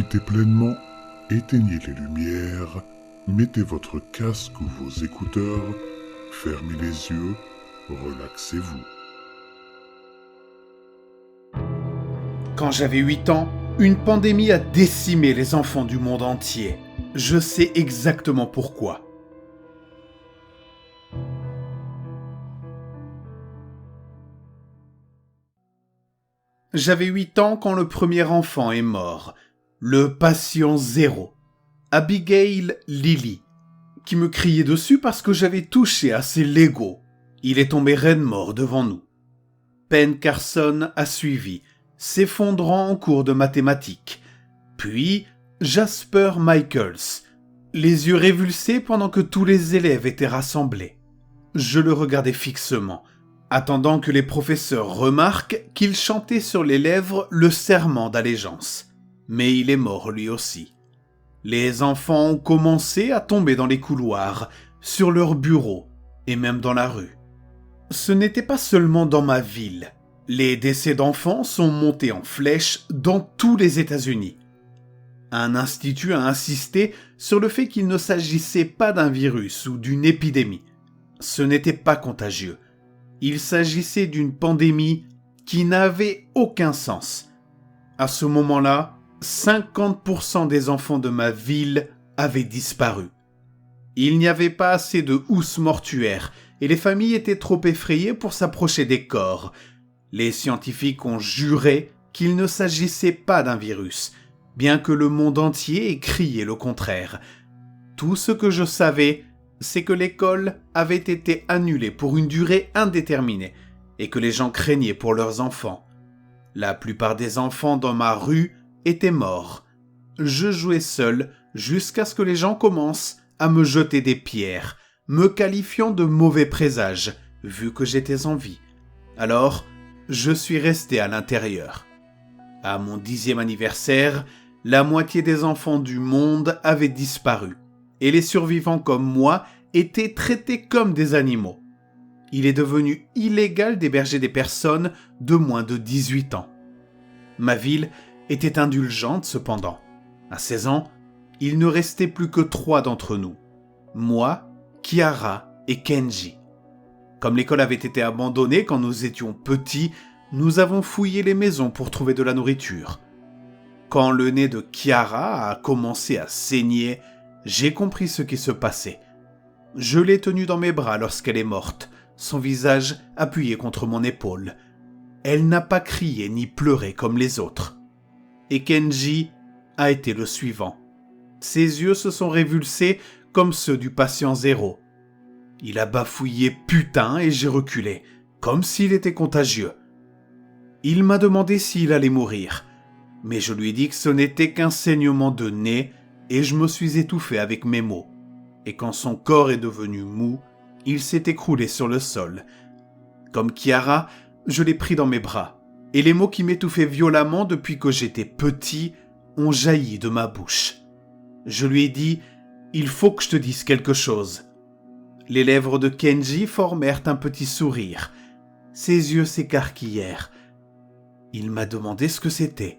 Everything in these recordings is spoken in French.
profitez pleinement, éteignez les lumières, mettez votre casque ou vos écouteurs, fermez les yeux, relaxez-vous. Quand j'avais 8 ans, une pandémie a décimé les enfants du monde entier. Je sais exactement pourquoi. J'avais 8 ans quand le premier enfant est mort. Le patient zéro. Abigail Lilly, qui me criait dessus parce que j'avais touché à ses Legos. Il est tombé raide mort devant nous. Ben Carson a suivi, s'effondrant en cours de mathématiques. Puis Jasper Michaels, les yeux révulsés pendant que tous les élèves étaient rassemblés. Je le regardais fixement, attendant que les professeurs remarquent qu'il chantait sur les lèvres le serment d'allégeance. Mais il est mort lui aussi. Les enfants ont commencé à tomber dans les couloirs, sur leurs bureaux et même dans la rue. Ce n'était pas seulement dans ma ville. Les décès d'enfants sont montés en flèche dans tous les États-Unis. Un institut a insisté sur le fait qu'il ne s'agissait pas d'un virus ou d'une épidémie. Ce n'était pas contagieux. Il s'agissait d'une pandémie qui n'avait aucun sens. À ce moment-là, 50% des enfants de ma ville avaient disparu. Il n'y avait pas assez de housses mortuaires et les familles étaient trop effrayées pour s'approcher des corps. Les scientifiques ont juré qu'il ne s'agissait pas d'un virus, bien que le monde entier ait crié le contraire. Tout ce que je savais, c'est que l'école avait été annulée pour une durée indéterminée et que les gens craignaient pour leurs enfants. La plupart des enfants dans ma rue étaient morts. Je jouais seul jusqu'à ce que les gens commencent à me jeter des pierres, me qualifiant de mauvais présage, vu que j'étais en vie. Alors, je suis resté à l'intérieur. À mon 10e anniversaire, la moitié des enfants du monde avaient disparu, et les survivants comme moi étaient traités comme des animaux. Il est devenu illégal d'héberger des personnes de moins de 18 ans. Ma ville était indulgente cependant. À 16 ans, il ne restait plus que 3 d'entre nous. Moi, Kiara et Kenji. Comme l'école avait été abandonnée quand nous étions petits, nous avons fouillé les maisons pour trouver de la nourriture. Quand le nez de Kiara a commencé à saigner, j'ai compris ce qui se passait. Je l'ai tenue dans mes bras lorsqu'elle est morte, son visage appuyé contre mon épaule. Elle n'a pas crié ni pleuré comme les autres. Et Kenji a été le suivant. Ses yeux se sont révulsés comme ceux du patient zéro. Il a bafouillé « putain » et j'ai reculé, comme s'il était contagieux. Il m'a demandé s'il allait mourir, mais je lui ai dit que ce n'était qu'un saignement de nez et je me suis étouffé avec mes mots. Et quand son corps est devenu mou, il s'est écroulé sur le sol. Comme Kiara, je l'ai pris dans mes bras, et les mots qui m'étouffaient violemment depuis que j'étais petit ont jailli de ma bouche. Je lui ai dit « Il faut que je te dise quelque chose ». Les lèvres de Kenji formèrent un petit sourire. Ses yeux s'écarquillèrent. Il m'a demandé ce que c'était.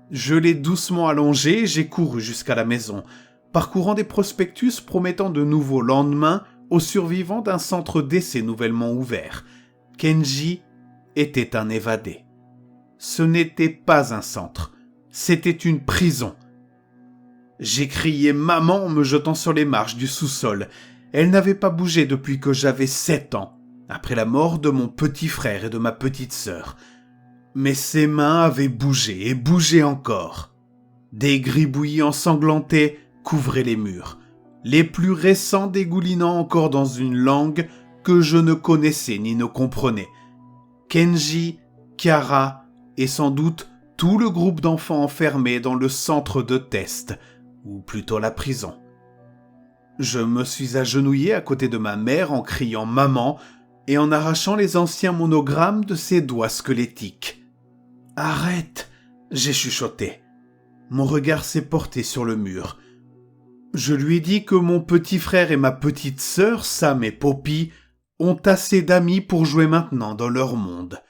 Je l'ai doucement allongé et j'ai couru jusqu'à la maison, parcourant des prospectus promettant de nouveaux lendemains aux survivants d'un centre d'essai nouvellement ouvert. Kenji était un évadé. Ce n'était pas un centre, c'était une prison. J'ai crié « Maman » en me jetant sur les marches du sous-sol. Elle n'avait pas bougé depuis que j'avais 7 ans, après la mort de mon petit frère et de ma petite sœur. Mais ses mains avaient bougé et bougé encore. Des gribouillis ensanglantés couvraient les murs, les plus récents dégoulinant encore dans une langue que je ne connaissais ni ne comprenais. Kenji, Kiara et sans doute tout le groupe d'enfants enfermés dans le centre de test, ou plutôt la prison. Je me suis agenouillé à côté de ma mère en criant « Maman » et en arrachant les anciens monogrammes de ses doigts squelettiques. « Arrête !» j'ai chuchoté. Mon regard s'est porté sur le mur. Je lui ai dit que mon petit frère et ma petite sœur, Sam et Poppy, ont assez d'amis pour jouer maintenant dans leur monde.